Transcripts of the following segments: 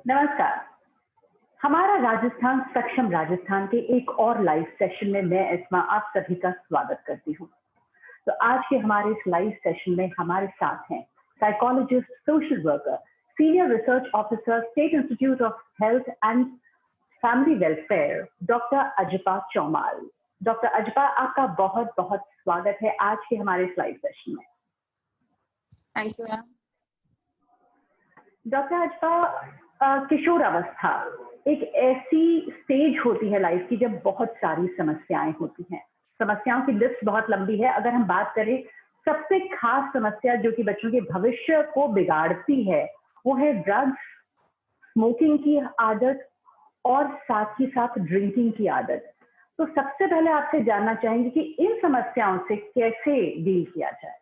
नमस्कार। हमारा राजस्थान सक्षम राजस्थान के एक और लाइव सेशन में मैं इस्मा आप सभी का स्वागत करती हूँ। तो आज के हमारे इस लाइव सेशन में हमारे साथ हैं psychologist, social worker, senior research officer, state institute of health and family welfare, doctor Ajapa Chaumal. Doctor Ajapa, आपका बहुत बहुत स्वागत है आज के हमारे इस लाइव सेशन में। Thank you ma'am. Doctor Ajapa, किशोरावस्था एक ऐसी स्टेज होती है लाइफ की जब बहुत सारी समस्याएं होती हैं। समस्याओं की लिस्ट बहुत लंबी है। अगर हम बात करें सबसे खास समस्या जो कि बच्चों के भविष्य को बिगाड़ती है वो है ड्रग्स, स्मोकिंग की आदत और साथ ही साथ ड्रिंकिंग की आदत। तो सबसे पहले आपसे जानना चाहेंगे कि इन समस्याओं से कैसे डील किया जाए।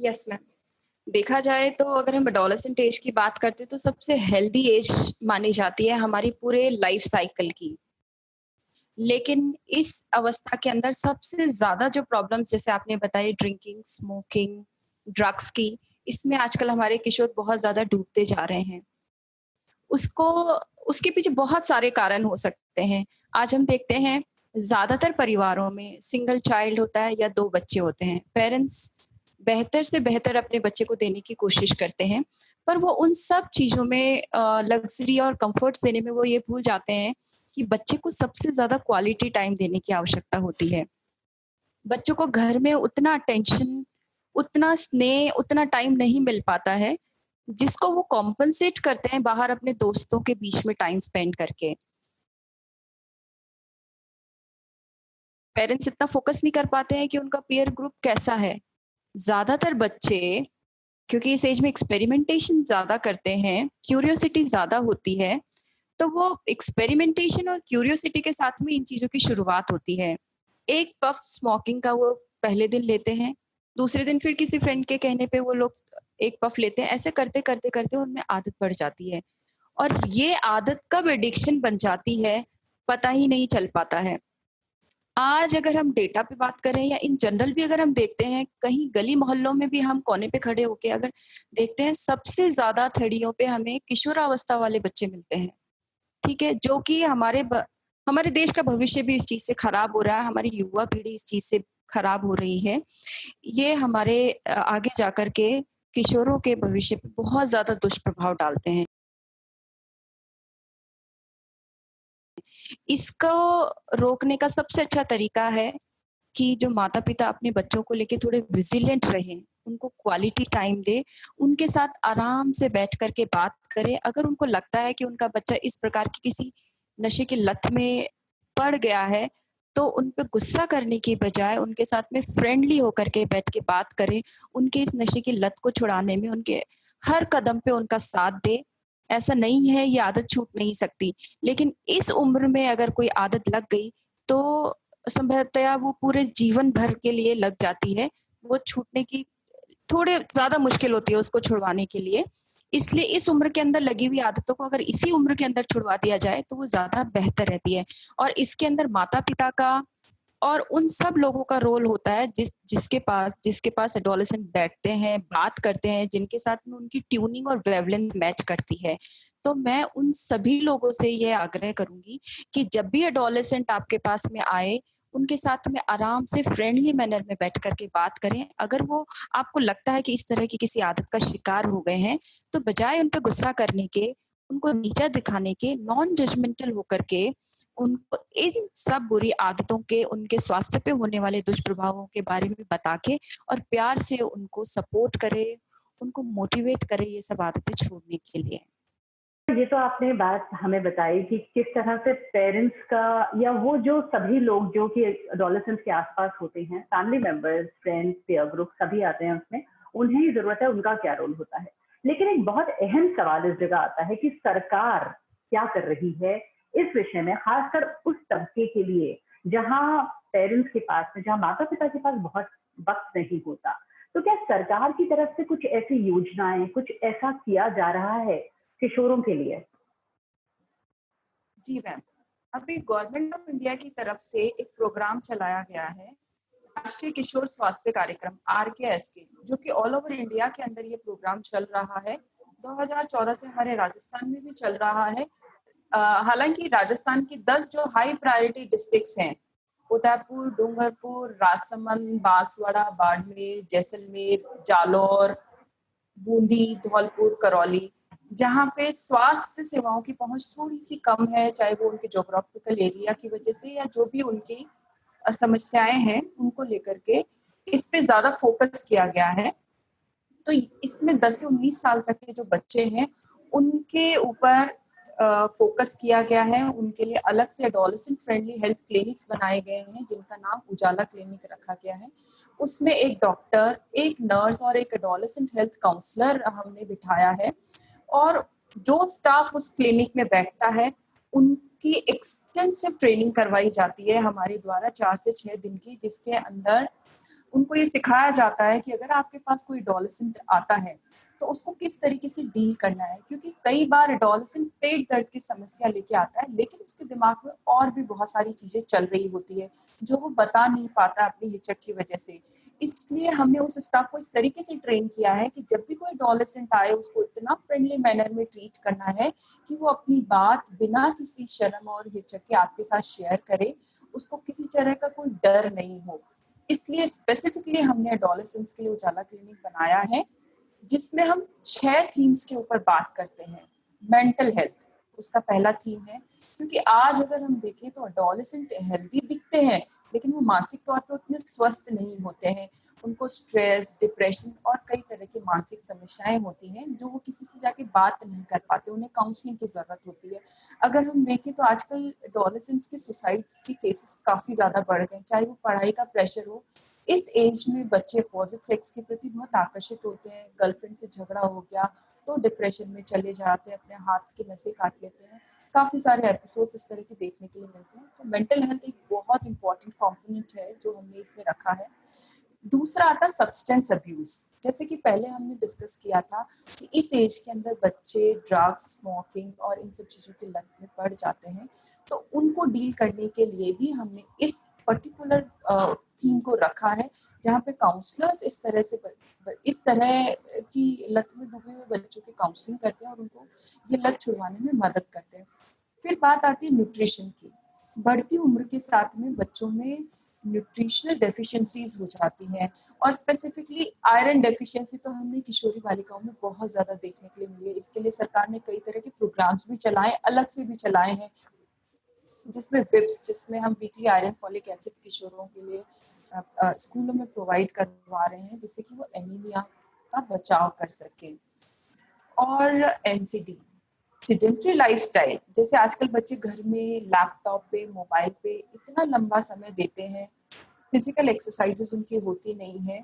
यस मैम, देखा जाए तो अगर हम एडोलेसेंट एज की बात करते हैं तो सबसे हेल्दी एज मानी जाती है हमारी पूरे लाइफ साइकिल की। लेकिन इस अवस्था के अंदर सबसे ज्यादा जो प्रॉब्लम्स जैसे आपने बताई ड्रिंकिंग, स्मोकिंग, ड्रग्स की, इसमें आजकल हमारे किशोर बहुत ज्यादा डूबते जा रहे हैं। उसको उसके पीछे बहुत सारे कारण हो सकते हैं। आज हम देखते हैं ज्यादातर परिवारों में सिंगल चाइल्ड होता है या 2 बच्चे होते हैं। पेरेंट्स बेहतर से बेहतर अपने बच्चे को देने की कोशिश करते हैं, पर वो उन सब चीजों में लग्जरी और कंफर्ट्स देने में वो ये भूल जाते हैं कि बच्चे को सबसे ज्यादा क्वालिटी टाइम देने की आवश्यकता होती है। बच्चों को घर में उतना अटेंशन, उतना स्नेह, उतना टाइम नहीं मिल पाता है जिसको वो कॉम्पनसेट करते हैं बाहर अपने दोस्तों के बीच में टाइम स्पेंड करके। पेरेंट्स इतना फोकस नहीं कर पाते हैं कि उनका पीयर ग्रुप कैसा है। ज्यादातर बच्चे क्योंकि इस एज में एक्सपेरिमेंटेशन ज्यादा करते हैं, क्यूरियोसिटी ज्यादा होती है, तो वो एक्सपेरिमेंटेशन और क्यूरियोसिटी के साथ में इन चीजों की शुरुआत होती है। एक पफ स्मोकिंग का वो पहले दिन लेते हैं, दूसरे दिन फिर किसी फ्रेंड के कहने पे वो लोग एक पफ लेते हैं। ऐसे करते करते करते उनमें आदत पड़ जाती है और ये आदत कब एडिक्शन बन जाती है पता ही नहीं चल पाता है। आज अगर हम डेटा पे बात करें या इन जनरल भी अगर हम देखते हैं, कहीं गली मोहल्लों में भी हम कोने पे खड़े होके अगर देखते हैं, सबसे ज्यादा थड़ियों पे हमें किशोरावस्था वाले बच्चे मिलते हैं। ठीक है, जो कि हमारे देश का भविष्य भी इस चीज से खराब हो रहा है, हमारी युवा पीढ़ी इस चीज से खराब हो रही है। ये हमारे आगे जाकर के किशोरों के भविष्य पे बहुत ज्यादा दुष्प्रभाव डालते हैं। इसको रोकने का सबसे अच्छा तरीका है कि जो माता पिता अपने बच्चों को लेके थोड़े विजिलेंट रहें, उनको क्वालिटी टाइम दे, उनके साथ आराम से बैठ करके बात करें। अगर उनको लगता है कि उनका बच्चा इस प्रकार की किसी नशे की लत में पड़ गया है, तो उन पे गुस्सा करने की बजाय उनके साथ में फ्रेंडली होकर के बैठ के बात करें। उनके इस नशे की लत को छुड़ाने में उनके हर कदम पे उनका साथ दे। ऐसा नहीं है ये आदत छूट नहीं सकती, लेकिन इस उम्र में अगर कोई आदत लग गई तो संभवतया वो पूरे जीवन भर के लिए लग जाती है। वो छूटने की थोड़े ज्यादा मुश्किल होती है उसको छुड़वाने के लिए। इसलिए इस उम्र के अंदर लगी हुई आदतों को अगर इसी उम्र के अंदर छुड़वा दिया जाए तो वो ज्यादा बेहतर रहती है। और इसके अंदर माता पिता का और उन सब लोगों का रोल होता है जिसके पास एडोलेसेंट बैठते हैं, बात करते हैं, जिनके साथ में उनकी ट्यूनिंग और वेवलेंथ मैच करती है। तो मैं उन सभी लोगों से ये आग्रह करूंगी कि जब भी एडोलेसेंट आपके पास में आए, उनके साथ में आराम से फ्रेंडली मैनर में बैठ करके बात करें। अगर वो आपको लगता है कि इस तरह की किसी आदत का शिकार हो गए हैं, तो बजाय उन पर गुस्सा करने के, उनको नीचा दिखाने के, नॉन जजमेंटल होकर के उनको इन सब बुरी आदतों के, उनके स्वास्थ्य पे होने वाले दुष्प्रभावों के बारे में बता के और प्यार से उनको सपोर्ट करे, उनको मोटिवेट करे ये सब आदतें छोड़ने के लिए। ये तो आपने बात हमें बताई कि किस तरह से पेरेंट्स का या वो जो सभी लोग जो कि एडोलेसेंस के आसपास होते हैं, family members, friends, peer group सभी आते हैं उसमें, उन्हें ही जरूरत है, उनका क्या रोल होता है। लेकिन एक बहुत अहम सवाल इस जगह आता है कि सरकार क्या कर रही है इस विषय में, खासकर उस तबके के लिए जहाँ पेरेंट्स के पास में, जहाँ माता पिता के पास बहुत वक्त नहीं होता। तो क्या सरकार की तरफ से कुछ ऐसी योजनाएं, कुछ ऐसा किया जा रहा है किशोरों के लिए? जी मैम, अभी गवर्नमेंट ऑफ इंडिया की तरफ से एक प्रोग्राम चलाया गया है राष्ट्रीय किशोर स्वास्थ्य कार्यक्रम RKSK, जो कि ऑल ओवर इंडिया के अंदर ये प्रोग्राम चल रहा है। 2014 से हमारे राजस्थान में भी चल रहा है। हालांकि राजस्थान की 10 जो हाई प्रायोरिटी डिस्ट्रिक्ट्स हैं, उदयपुर, डूंगरपुर, राजसमंद, बांसवाड़ा, बाड़मेर, जैसलमेर, जालौर, बूंदी, धौलपुर, करौली, जहाँ पे स्वास्थ्य सेवाओं की पहुंच थोड़ी सी कम है, चाहे वो उनके ज्योग्राफिकल एरिया की वजह से या जो भी उनकी समस्याएं हैं उनको लेकर के इस पे ज्यादा फोकस किया गया है। तो इसमें 10 से 19 साल तक के जो बच्चे हैं उनके ऊपर फोकस किया गया है। उनके लिए अलग से एडोलेसेंट फ्रेंडली हेल्थ क्लिनिक्स बनाए गए हैं जिनका नाम उजाला क्लिनिक रखा गया है। उसमें एक डॉक्टर, एक नर्स और एक एडोलेसेंट हेल्थ काउंसलर हमने बिठाया है, और जो स्टाफ उस क्लिनिक में बैठता है उनकी एक्सटेंसिव ट्रेनिंग करवाई जाती है हमारे द्वारा 4 से 6 दिन की, जिसके अंदर उनको ये सिखाया जाता है कि अगर आपके पास कोई एडोलेसेंट आता है तो उसको किस तरीके से डील करना है। क्योंकि कई बार एडोलेसेंट पेट दर्द की समस्या लेके आता है, लेकिन उसके दिमाग में और भी बहुत सारी चीजें चल रही होती है जो वो बता नहीं पाता अपनी हिचक की वजह से। इसलिए हमने उस स्टाफ को इस तरीके से ट्रेन किया है कि जब भी कोई एडोलेसेंट आए उसको इतना फ्रेंडली मैनर में ट्रीट करना है कि वो अपनी बात बिना किसी शर्म और हिचक के आपके साथ शेयर करे, उसको किसी तरह का कोई डर नहीं हो। इसलिए स्पेसिफिकली हमने एडोलेसेंट्स के लिए उजाला क्लिनिक बनाया है, जिसमें हम 6 थीम्स के ऊपर बात करते हैं। मेंटल हेल्थ उसका पहला थीम है, क्योंकि आज अगर हम देखें तो एडोलेसेंट हेल्दी दिखते हैं लेकिन वो मानसिक तौर पे उतने स्वस्थ नहीं होते हैं। उनको स्ट्रेस, डिप्रेशन और कई तरह की मानसिक समस्याएं होती हैं जो वो किसी से जाके बात नहीं कर पाते, उन्हें काउंसलिंग की जरूरत होती है। अगर हम देखें तो आजकल एडोलेसेंट्स की सुसाइड्स की केसेस काफी ज्यादा बढ़ गए, चाहे वो पढ़ाई का प्रेशर हो। इस एज में बच्चे अपोजिट सेक्स के प्रति बहुत आकर्षित होते हैं, गर्लफ्रेंड से झगड़ा हो गया तो डिप्रेशन में चले जाते हैं, अपने हाथ की नसें काट लेते हैं। काफी सारे एपिसोड्स इस तरह के देखने के लिए मिलते हैं। तो मेंटल हेल्थ एक बहुत इंपॉर्टेंट कंपोनेंट है जो हमने इसमें रखा है। दूसरा आता सब्सटेंस अब्यूज। जैसे कि पहले हमने डिस्कस किया था कि इस एज के अंदर बच्चे ड्रग्स, स्मोकिंग और इन सब चीजों की लत में पड़ जाते हैं, तो उनको डील करने के लिए भी हमने इस पर्टिकुलर थीम को रखा है, जहाँ पे काउंसलर्स इस तरह की लत में डूबे हुए बच्चों की काउंसलिंग करते हैं और उनको ये लत छुड़वाने में मदद करते हैं। फिर बात आती है न्यूट्रिशन की। बढ़ती उम्र के साथ में बच्चों में न्यूट्रिशनल डेफिशिएंसीज हो जाती हैं, और स्पेसिफिकली आयरन डेफिशिएंसी तो हमने किशोरी बालिकाओं में बहुत ज्यादा देखने के लिए मिली है। इसके लिए सरकार ने कई तरह के प्रोग्राम्स भी चलाए, अलग से भी चलाए हैं, जिसमें विप्स, जिसमें हम वीकली आयरन फॉलिक एसिड किशोरों के लिए स्कूलों में प्रोवाइड करवा रहे हैं, जिससे कि वो एनीमिया का बचाव कर सके। और एनसीडी, सेडेंटरी लाइफस्टाइल, जैसे आजकल बच्चे घर में लैपटॉप पे, मोबाइल पे इतना लंबा समय देते हैं, फिजिकल एक्सरसाइजेस उनकी होती नहीं है,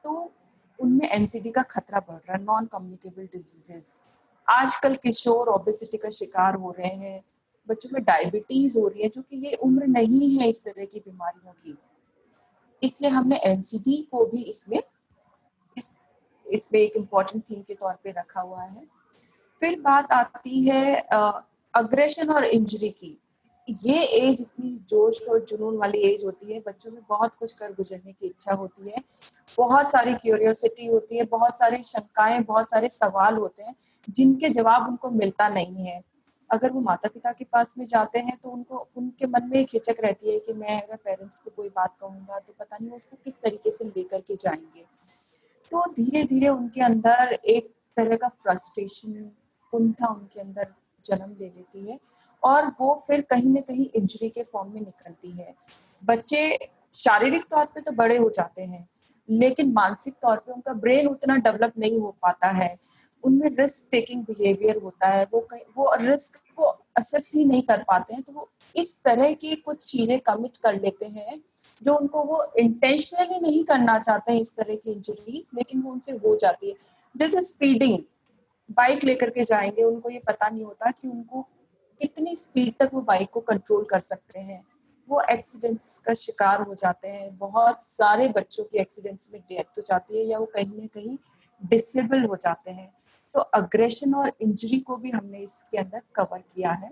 तो उनमें एनसीडी का खतरा बढ़ रहा है, नॉन कम्युनिकेबल डिजीजेस। आजकल किशोर ओबेसिटी का शिकार हो रहे हैं, बच्चों में डायबिटीज हो रही है, जो कि ये उम्र नहीं है इस तरह की बीमारियों की। इसलिए हमने एनसीडी को भी इसमें एक इम्पॉर्टेंट थीम के तौर पे रखा हुआ है। फिर बात आती है अग्रेशन और इंजरी की। ये एज इतनी जोश और जुनून वाली एज होती है, बच्चों में बहुत कुछ कर गुजरने की इच्छा होती है, बहुत सारी क्यूरियोसिटी होती है, बहुत सारी शंकाएं, बहुत सारे सवाल होते हैं जिनके जवाब उनको मिलता नहीं है। अगर वो माता पिता के पास में जाते हैं तो उनको उनके मन में एक हिचक रहती है कि मैं अगर पेरेंट्स को कोई बात कहूंगा तो पता नहीं वो उसको किस तरीके से लेकर के जाएंगे। तो धीरे धीरे उनके अंदर एक तरह का फ्रस्ट्रेशन, कुंठा उनके अंदर जन्म ले लेती है, और वो फिर कहीं ना कहीं इंजरी के फॉर्म में निकलती है। बच्चे शारीरिक तौर पे तो बड़े हो जाते हैं, लेकिन मानसिक तौर पे उनका ब्रेन उतना डेवलप नहीं हो पाता है, उनमें रिस्क टेकिंग बिहेवियर होता है, वो रिस्क को असेस ही नहीं कर पाते हैं, तो वो इस तरह की कुछ चीजें कमिट कर लेते हैं जो उनको वो इंटेंशनली नहीं करना चाहते हैं, इस तरह की इंजरीज, लेकिन वो उनसे हो जाती है। जैसे स्पीडिंग, बाइक लेकर के जाएंगे, उनको ये पता नहीं होता कि उनको कितनी स्पीड तक वो बाइक को कंट्रोल कर सकते हैं, वो एक्सीडेंट्स का शिकार हो जाते हैं। बहुत सारे बच्चों की एक्सीडेंट्स में डेथ हो जाती है या वो कहीं ना कहीं डिसेबल हो जाते हैं। तो अग्रेशन और इंजरी को भी हमने इसके अंदर कवर किया है।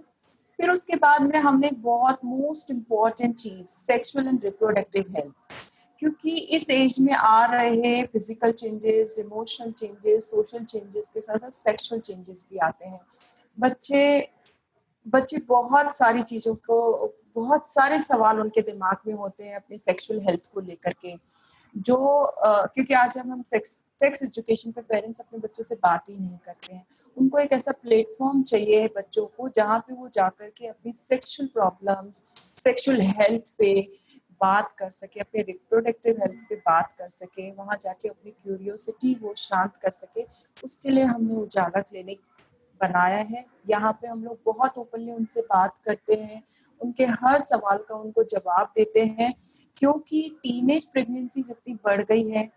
फिर उसके बाद में हमने बहुत मोस्ट इम्पॉर्टेंट चीज, सेक्सुअल एंड रिप्रोडक्टिव हेल्थ। क्योंकि इस एज में आ रहे physical changes, emotional changes, social changes के साथ साथ सेक्सुअल चेंजेस भी आते हैं। बच्चे बच्चे बहुत सारी चीजों को, बहुत सारे सवाल उनके दिमाग में होते हैं अपने सेक्सुअल हेल्थ को लेकर के, जो क्योंकि आज जब हम सेक्स एजुकेशन पे पेरेंट्स अपने बच्चों से बात ही नहीं करते हैं। उनको एक ऐसा प्लेटफॉर्म चाहिए है बच्चों को जहाँ पे वो जाकर के अपनी सेक्सुअल प्रॉब्लम्स, सेक्सुअल हेल्थ पे बात कर सके, अपने रिप्रोडक्टिव हेल्थ पे बात कर सके, वहाँ जाके अपनी क्यूरियोसिटी वो शांत कर सके। उसके लिए हमने उजाला क्लिनिक बनाया है। यहाँ पे हम लोग बहुत ओपनली उनसे बात करते हैं, उनके हर सवाल का उनको जवाब देते हैं, क्योंकि टीनेज प्रेगनेंसीज इतनी बढ़ गई है,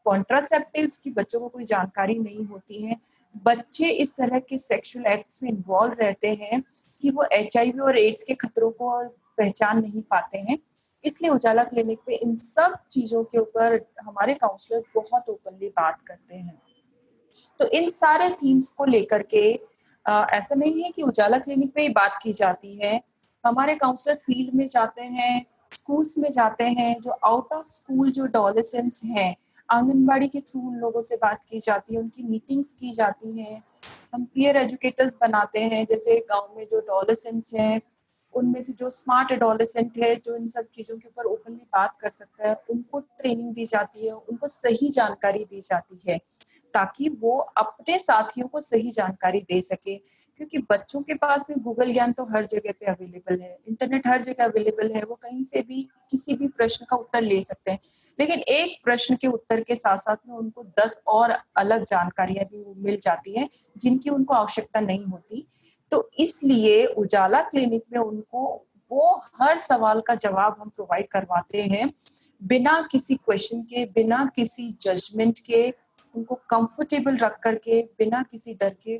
कॉन्ट्रासेप्टिव्स की बच्चों को कोई जानकारी नहीं होती है, बच्चे इस तरह के सेक्सुअल एक्ट्स में इन्वॉल्व रहते हैं कि वो HIV और एड्स के खतरों को पहचान नहीं पाते हैं। इसलिए उजाला क्लिनिक पे इन सब चीजों के ऊपर हमारे काउंसलर बहुत ओपनली बात करते हैं। तो इन सारे थीम्स को लेकर के ऐसा नहीं है कि उजाला क्लिनिक पे ही बात की जाती है। हमारे काउंसलर फील्ड में जाते हैं, स्कूल्स में जाते हैं, जो आउट ऑफ स्कूल जो एडोलेसेंट्स हैं, आंगनबाड़ी के थ्रू उन लोगों से बात की जाती है, उनकी मीटिंग्स की जाती हैं। हम पीयर एजुकेटर्स बनाते हैं, जैसे गांव में जो एडोलेसेंट्स हैं, उनमें से जो स्मार्ट एडोलेसेंट है, जो इन सब चीजों के ऊपर ओपनली बात कर सकता है, उनको ट्रेनिंग दी जाती है, उनको सही जानकारी दी जाती है, ताकि वो अपने साथियों को सही जानकारी दे सके। क्योंकि बच्चों के पास में गूगल ज्ञान तो हर जगह पे अवेलेबल है, इंटरनेट हर जगह अवेलेबल है, वो कहीं से भी किसी भी प्रश्न का उत्तर ले सकते हैं। लेकिन एक प्रश्न के उत्तर के साथ साथ में उनको 10 और अलग जानकारियां भी मिल जाती हैं, जिनकी उनको आवश्यकता नहीं होती। तो इसलिए उजाला क्लिनिक में उनको वो हर सवाल का जवाब हम प्रोवाइड करवाते हैं, बिना किसी क्वेश्चन के, बिना किसी जजमेंट के, उनको कंफर्टेबल रख करके, बिना किसी डर के,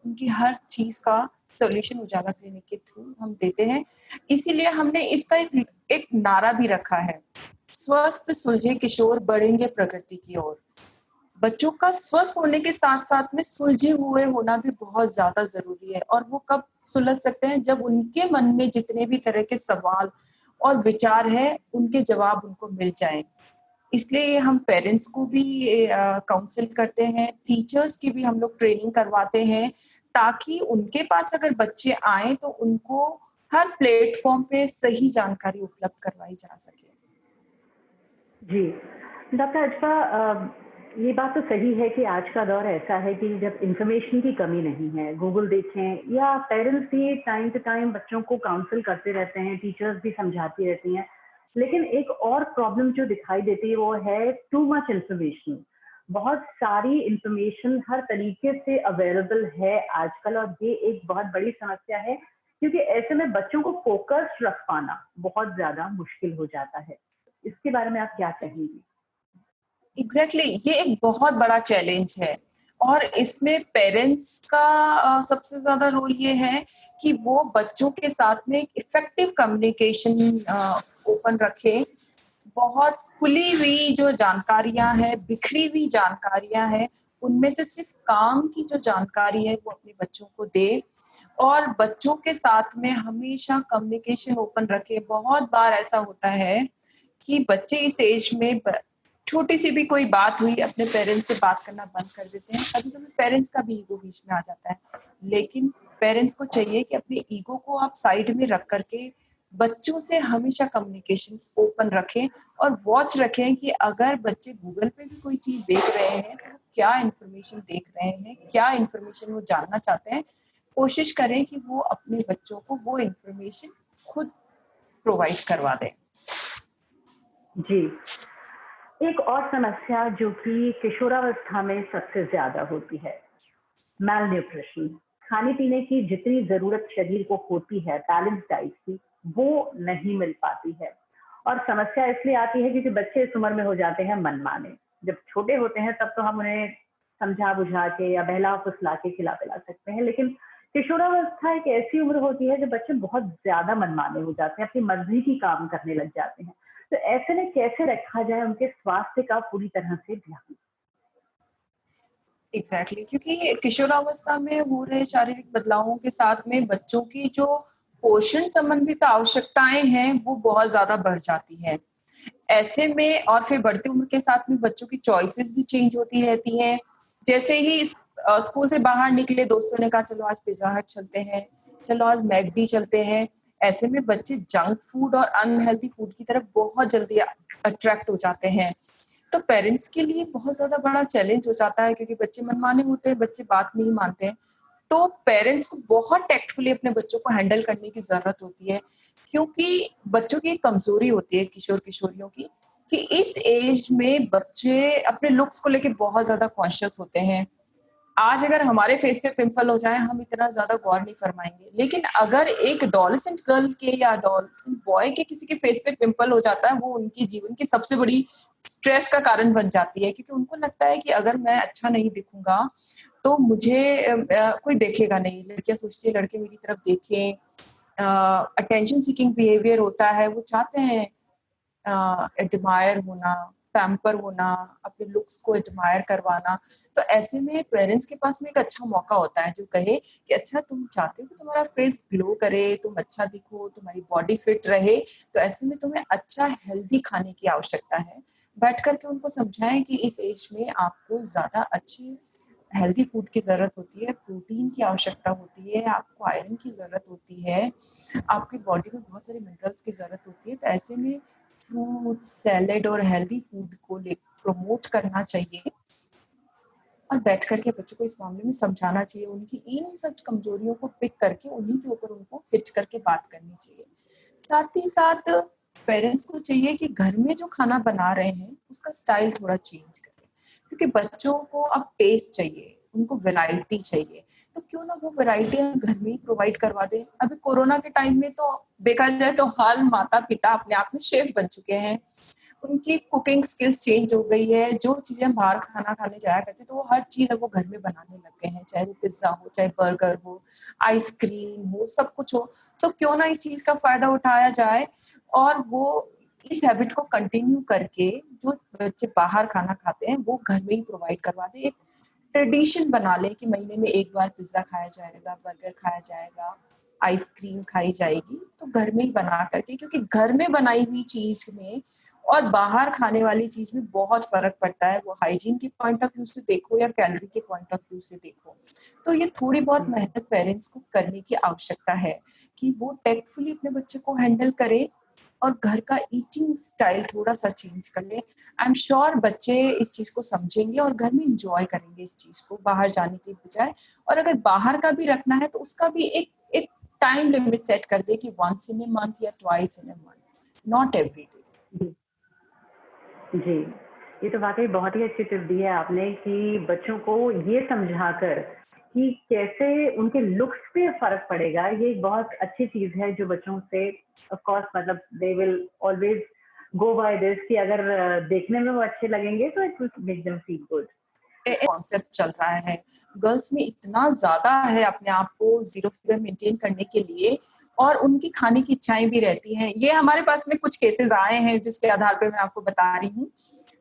उनकी हर चीज का सॉल्यूशन उजाला क्लिनिक के थ्रू हम देते हैं। इसीलिए हमने इसका एक नारा भी रखा है, स्वस्थ सुलझे किशोर बढ़ेंगे प्रगति की ओर। बच्चों का स्वस्थ होने के साथ साथ में सुलझे हुए होना भी बहुत ज्यादा जरूरी है। और वो कब सुलझ सकते हैं? जब उनके मन में जितने भी तरह के सवाल और विचार है, उनके जवाब उनको मिल जाएं। इसलिए हम पेरेंट्स को भी काउंसिल करते हैं, टीचर्स की भी हम लोग ट्रेनिंग करवाते हैं, ताकि उनके पास अगर बच्चे आए तो उनको हर प्लेटफॉर्म पे सही जानकारी उपलब्ध करवाई जा सके। जी, डॉक्टर अजपा, ये बात तो सही है कि आज का दौर ऐसा है कि जब इंफॉर्मेशन की कमी नहीं है, गूगल देखें या पेरेंट्स भी टाइम टू टाइम बच्चों को काउंसिल करते रहते हैं, टीचर्स भी समझाती रहती हैं। लेकिन एक और प्रॉब्लम जो दिखाई देती है वो है टू मच इंफॉर्मेशन। बहुत सारी इंफॉर्मेशन हर तरीके से अवेलेबल है आजकल, और ये एक बहुत बड़ी समस्या है, क्योंकि ऐसे में बच्चों को फोकस रख पाना बहुत ज्यादा मुश्किल हो जाता है। इसके बारे में आप क्या कहेंगी? एग्जैक्टली ये एक बहुत बड़ा चैलेंज है, और इसमें पेरेंट्स का सबसे ज्यादा रोल ये है कि वो बच्चों के साथ में इफेक्टिव कम्युनिकेशन ओपन रखे। बहुत खुली हुई जो जानकारियां हैं, बिखरी हुई जानकारियां हैं, उनमें से सिर्फ काम की जो जानकारी है वो अपने बच्चों को दे, और बच्चों के साथ में हमेशा कम्युनिकेशन ओपन रखे। बहुत बार ऐसा होता है कि बच्चे इस एज में छोटी सी भी कोई बात हुई, अपने पेरेंट्स से बात करना बंद कर देते हैं। कभी कभी पेरेंट्स का भी ईगो बीच में आ जाता है, लेकिन पेरेंट्स को चाहिए कि अपने ईगो को आप साइड में रख करके बच्चों से हमेशा कम्युनिकेशन ओपन रखें, और वॉच रखें कि अगर बच्चे गूगल पे भी कोई चीज देख रहे हैं तो वो क्या इन्फॉर्मेशन देख रहे हैं, क्या इन्फॉर्मेशन वो जानना चाहते हैं। कोशिश करें कि वो अपने बच्चों को वो इन्फॉर्मेशन खुद प्रोवाइड करवा दें। जी, एक और समस्या जो कि किशोरावस्था में सबसे ज्यादा होती है, मैल न्यूट्रिशन। खाने पीने की जितनी जरूरत शरीर को होती है बैलेंस डाइट की, वो नहीं मिल पाती है। और समस्या इसलिए आती है क्योंकि बच्चे इस उम्र में हो जाते हैं मनमाने। जब छोटे होते हैं तब तो हम उन्हें समझा बुझा के या बहला फुसला के खिला पिला सकते हैं, लेकिन किशोरावस्था एक ऐसी उम्र होती है जब बच्चे बहुत ज्यादा मनमाने हो जाते हैं, अपनी मर्जी की काम करने लग जाते हैं। तो ऐसे में कैसे रखा जाए उनके स्वास्थ्य का पूरी तरह से ध्यान? एग्जैक्टली क्योंकि किशोरावस्था में हो रहे शारीरिक बदलावों के साथ में बच्चों की जो पोषण संबंधित आवश्यकताएं हैं वो बहुत ज्यादा बढ़ जाती है। ऐसे में और फिर बढ़ती उम्र के साथ में बच्चों की चॉइसेस भी चेंज होती रहती हैं। जैसे ही स्कूल से बाहर निकले, दोस्तों ने कहा चलो आज पिज़्ज़ा हट चलते हैं, चलो आज मैकडी चलते हैं। ऐसे में बच्चे जंक फूड और अनहेल्दी फूड की तरफ बहुत जल्दी अट्रैक्ट हो जाते हैं। तो पेरेंट्स के लिए बहुत ज़्यादा बड़ा चैलेंज हो जाता है, क्योंकि बच्चे मनमाने होते हैं, बच्चे बात नहीं मानते हैं। तो पेरेंट्स को बहुत टैक्टफुली अपने बच्चों को हैंडल करने की ज़रूरत होती है, क्योंकि बच्चों की एक कमज़ोरी होती है किशोर-किशोरियों की, कि इस एज में बच्चे अपने लुक्स को लेके बहुत ज़्यादा कॉन्शियस होते हैं। आज अगर हमारे फेस पे पिंपल हो जाए, हम इतना ज़्यादा गौर नहीं फरमाएँगे। लेकिन अगर एक एडोलेसेंट गर्ल के या एडोलेसेंट बॉय के किसी के फेस पे पिंपल हो जाता है, वो उनकी जीवन की सबसे बड़ी स्ट्रेस का कारण बन जाती है, क्योंकि उनको लगता है कि अगर मैं अच्छा नहीं दिखूँगा, तो मुझे कोई देखेगा नहीं। लड़कियाँ सोचती हैं लड़के मेरी तरफ देखें, अटेंशन सीकिंग बिहेवियर होता है, वो चाहते हैं एडमायर होना, पैम्पर होना, अपने लुक्स को एडमायर करवाना। तो ऐसे में पेरेंट्स के पास में एक अच्छा मौका होता है जो कहे कि अच्छा तुम चाहते हो कि तुम्हारा फेस ग्लो करे, तुम अच्छा दिखो, तुम्हारी बॉडी फिट रहे, तो ऐसे में तुम्हें अच्छा हेल्दी खाने की आवश्यकता है। बैठ कर के उनको समझाएँ कि इस एज में आपको ज़्यादा अच्छी हेल्दी फूड की ज़रूरत होती है, प्रोटीन की आवश्यकता होती है, आपको आयरन की ज़रूरत होती है, आपकी बॉडी में बहुत सारे मिनरल्स की ज़रूरत होती है। तो ऐसे में फ्रूट, सैलेड और हेल्दी फूड को ले प्रमोट करना चाहिए और बैठ कर के बच्चों को इस मामले में समझाना चाहिए। उनकी इन सब कमज़ोरियों को पिक करके उन्हीं के ऊपर उनको हिट करके बात करनी चाहिए। साथ ही साथ पेरेंट्स को चाहिए कि घर में जो खाना बना रहे हैं, उसका स्टाइल थोड़ा चेंज करें। क्योंकि बच्चों को अब टेस्ट चाहिए, उनको वैरायटी चाहिए। तो क्यों ना वो वैरायटी हम घर में ही प्रोवाइड करवा दें। अभी कोरोना के टाइम में तो देखा जाए तो हर माता-पिता अपने आप में शेफ बन चुके हैं। उनकी कुकिंग स्किल्स चेंज हो गई है, जो चीज़ें हम बाहर खाना खाने जाया करते तो वो हर चीज़ अब वो घर में बनाने लग गए हैं, चाहे वो पिज़्ज़ा हो, चाहे बर्गर हो, आइसक्रीम हो, सब कुछ हो। तो क्यों ना इस चीज़ का फ़ायदा उठाया जाए और वो इस हैबिट को कंटिन्यू करके जो बच्चे बाहर खाना खाते हैं, वो घर में ही प्रोवाइड करवा दें। एक ट्रेडिशन बना लें कि महीने में 1 बार पिज़्ज़ा खाया जाएगा, बर्गर खाया जाएगा, आइसक्रीम खाई जाएगी, तो घर में ही बना करके, क्योंकि घर में बनाई हुई चीज़ में और बाहर खाने वाली चीज़ में बहुत फ़र्क पड़ता है। वो हाइजीन के पॉइंट ऑफ व्यू से देखो या कैलोरी के पॉइंट ऑफ व्यू से देखो। तो ये थोड़ी बहुत मेहनत पेरेंट्स को करने की आवश्यकता है कि वो टैक्टफुली अपने बच्चे को हैंडल करें और घर का ईटिंग स्टाइल थोड़ा-सा चेंज कर लें। आई एम श्योर बच्चे इस चीज़ को समझेंगे और घर में एन्जॉय करेंगे इस चीज़ को, बाहर जाने की बजाय। और अगर बाहर का भी रखना है तो उसका भी एक एक टाइम लिमिट सेट कर दें कि वन्स इन अ मंथ या twice in a month, not every day. जी, जी। ये तो वाक़ई बहुत ही अच्छी टिप दी है आपने कि बच्चों को ये समझाकर कि कैसे उनके लुक्स पे फ़र्क पड़ेगा, ये एक बहुत अच्छी चीज़ है जो बच्चों से ऑफ़ कोर्स मतलब they will always go by this कि अगर देखने में वो अच्छे लगेंगे तो it will make them feel good. Concept चल रहा है। गर्ल्स में इतना ज़्यादा है अपने आप को ज़ीरो फिगर मेंटेन करने के लिए और उनकी खाने की इच्छाएँ भी रहती हैं। ये हमारे पास में कुछ केसेज़ आए हैं जिसके आधार पे मैं आपको बता रही हूँ।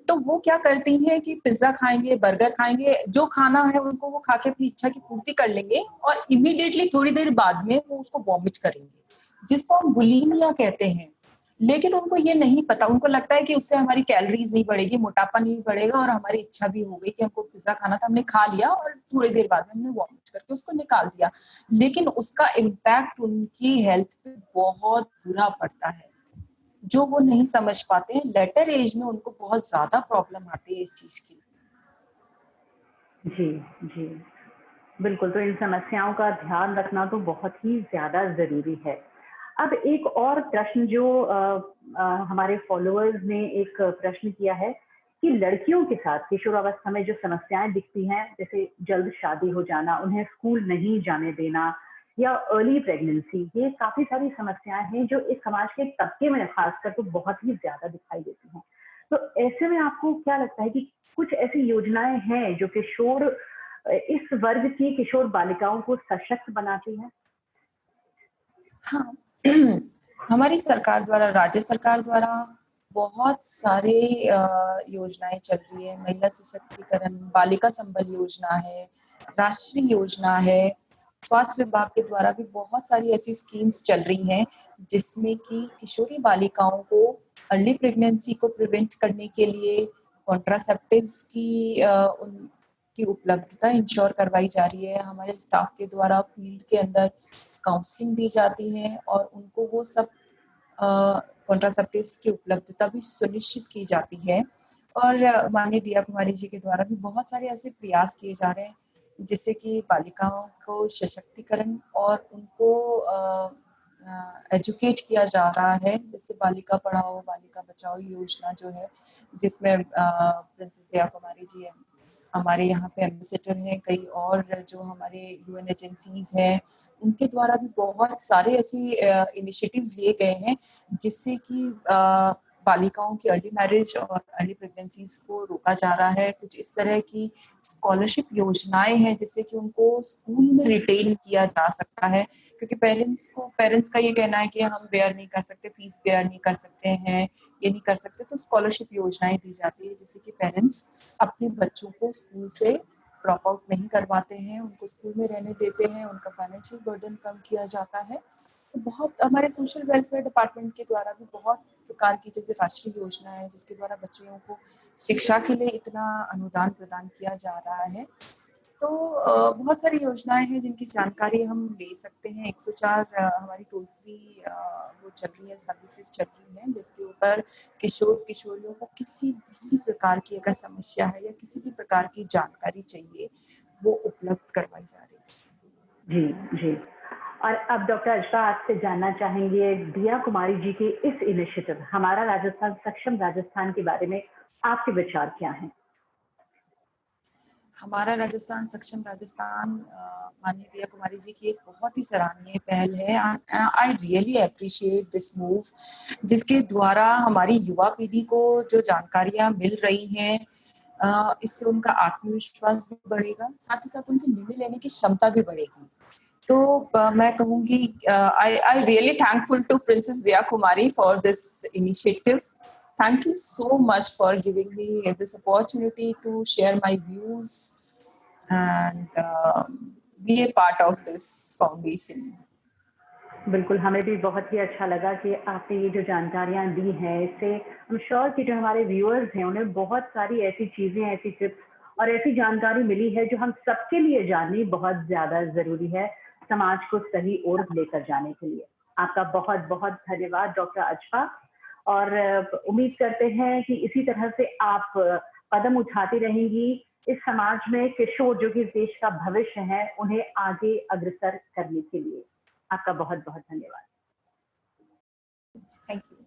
तो वो क्या करती हैं कि पिज़्ज़ा खाएँगे, बर्गर खाएँगे, जो खाना है उनको वो खा के अपनी इच्छा की पूर्ति कर लेंगे और इमीडिएटली थोड़ी देर बाद में वो उसको वॉमिट करेंगे, जिसको हम बुलिमिया कहते हैं। लेकिन उनको ये नहीं पता, उनको लगता है कि उससे हमारी कैलोरीज़ नहीं बढ़ेगी, मोटापा नहीं बढ़ेगा और हमारी इच्छा भी हो गई कि हमको पिज़्ज़ा खाना था, हमने खा लिया और थोड़ी देर बाद में हमने वॉमिट करके उसको निकाल दिया। लेकिन उसका इम्पैक्ट उनकी हेल्थ पे बहुत बुरा पड़ता है, जो वो नहीं समझ पाते हैं। लेटर एज में उनको बहुत ज़्यादा प्रॉब्लम आती है इस चीज़ की। जी, जी। बिल्कुल, तो इन समस्याओं का ध्यान रखना तो बहुत ही ज़्यादा ज़रूरी है। अब एक और प्रश्न जो हमारे फॉलोअर्स ने एक प्रश्न किया है कि लड़कियों के साथ किशोरावस्था में जो समस्याएँ दिखती हैं, जैसे जल्द शादी हो जाना, उन्हें स्कूल नहीं जाने देना या अर्ली प्रेगनेंसी, ये काफ़ी सारी समस्याएँ हैं जो इस समाज के तबके में ख़ासकर तो बहुत ही ज़्यादा दिखाई देती हैं। तो ऐसे में आपको क्या लगता है कि कुछ ऐसी योजनाएँ हैं जो इस वर्ग की किशोर बालिकाओं को सशक्त बनाती हैं? हाँ, हमारी सरकार द्वारा, राज्य सरकार द्वारा बहुत सारे योजनाएँ चल रही है। महिला सशक्तिकरण, बालिका संबल योजना है, राष्ट्रीय योजना है। स्वास्थ्य विभाग के द्वारा भी बहुत सारी ऐसी स्कीम्स चल रही हैं, जिसमें कि किशोरी बालिकाओं को अर्ली प्रेगनेंसी को प्रिवेंट करने के लिए कॉन्ट्रासेप्टिव्स उनकी उपलब्धता इंश्योर करवाई जा रही है। हमारे स्टाफ के द्वारा फील्ड के अंदर काउंसलिंग दी जाती है और उनको वो सब कॉन्ट्रासेप्टिव्स की उपलब्धता भी सुनिश्चित की जाती है। और माननीय दिया कुमारी जी के द्वारा भी बहुत सारे ऐसे प्रयास किए जा रहे हैं जिससे कि बालिकाओं को सशक्तिकरण और उनको एजुकेट किया जा रहा है। जैसे बालिका पढ़ाओ बालिका बचाओ योजना जो है, जिसमें प्रिंसेस दिया कुमारी जी हमारे यहाँ पे एम्बेसडर हैं, कई और जो हमारे यूएन एजेंसीज हैं उनके द्वारा भी बहुत सारे ऐसे इनिशिएटिव्स लिए गए हैं जिससे कि बालिकाओं की अर्ली मैरिज और अर्ली प्रेगनेंसीज को रोका जा रहा है। कुछ इस तरह की स्कॉलरशिप योजनाएं हैं जिससे कि उनको स्कूल में रिटेन किया जा सकता है, क्योंकि पेरेंट्स का ये कहना है कि हम बेयर नहीं कर सकते, फीस बेयर नहीं कर सकते हैं, ये नहीं कर सकते, तो स्कॉलरशिप योजनाएं दी जाती है जिससे कि पेरेंट्स अपने बच्चों को स्कूल से ड्रॉप आउट नहीं करवाते हैं, उनको स्कूल में रहने देते हैं, उनका फाइनेंशियल बर्डन कम किया जाता है। तो बहुत हमारे सोशल वेलफेयर डिपार्टमेंट के द्वारा भी बहुत प्रकार की जैसे राष्ट्रीय योजना है जिसके द्वारा बच्चियों को शिक्षा के लिए इतना अनुदान प्रदान किया जा रहा है। तो बहुत सारी योजनाएं हैं जिनकी जानकारी हम ले सकते हैं। 104 हमारी टोल फ्री वो चल रही है, सर्विसेज चल रही है जिसके ऊपर किशोर किशोरियों को किसी भी प्रकार की अगर समस्या है या किसी भी प्रकार की जानकारी चाहिए वो उपलब्ध करवाई जा रही है। जी जी। और अब डॉक्टर अजफा आपसे जानना चाहेंगे दिया कुमारी जी के इस इनिशिएटिव हमारा राजस्थान सक्षम राजस्थान के बारे में आपके विचार क्या हैं? हमारा राजस्थान सक्षम राजस्थान माननीय दिया कुमारी जी की एक बहुत ही सराहनीय पहल है। I really appreciate this move, जिसके द्वारा हमारी युवा पीढ़ी को जो जानकारियां मिल रही हैं इससे उनका आत्मविश्वास भी बढ़ेगा, साथ ही साथ उनकी निर्णय लेने की क्षमता भी बढ़ेगी। तो मैं कहूंगी I really thankful to princess Diya Kumari for this initiative. Thank you so much for giving me this opportunity to share my views and be a part of this foundation. बिल्कुल, हमें भी बहुत ही अच्छा लगा कि आपने ये जो जानकारियाँ दी हैं, इससे आई एम श्योर कि जो हमारे व्यूअर्स हैं, उन्हें बहुत सारी ऐसी चीज़ें, ऐसी टिप्स और ऐसी जानकारी मिली है, जो हम सबके लिए जाननी बहुत ज़्यादा ज़रूरी है, समाज को सही ओर लेकर जाने के लिए। आपका बहुत-बहुत धन्यवाद डॉक्टर अजफा और उम्मीद करते हैं कि इसी तरह से आप कदम उठाती रहेंगी, इस समाज में किशोर जो कि इस देश का भविष्य है, उन्हें आगे अग्रसर करने के लिए। आपका बहुत-बहुत धन्यवाद। Thank you.